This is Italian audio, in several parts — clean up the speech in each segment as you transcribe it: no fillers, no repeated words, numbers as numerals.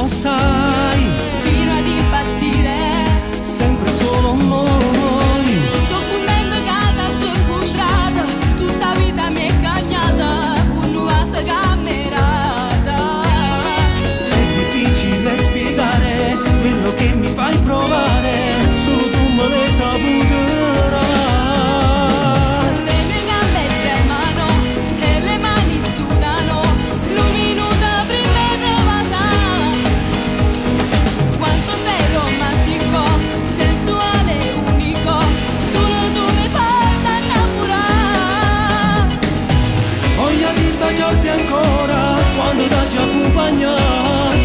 lo sai, fino ad impazzire, sempre solo noi. soffondendo cada giorno contratto, tutta vita mi è cagnata, con nuova camerata. È difficile spiegare quello che mi fai provare, solo tu me ne saputerai. Le mie gambe tremano e le mani sudano, un minuto prima di passare. Quanto sei romantico, sensuale, unico, solo tu mi fai innamorare. Voglia di baciarti ancora quando ti accompagna,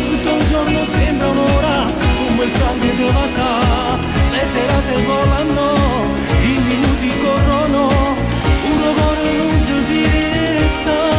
tutto il giorno sembra un'ora, come stanche di passare. Le serate volano, i minuti corrono, puro cuore non si finisce.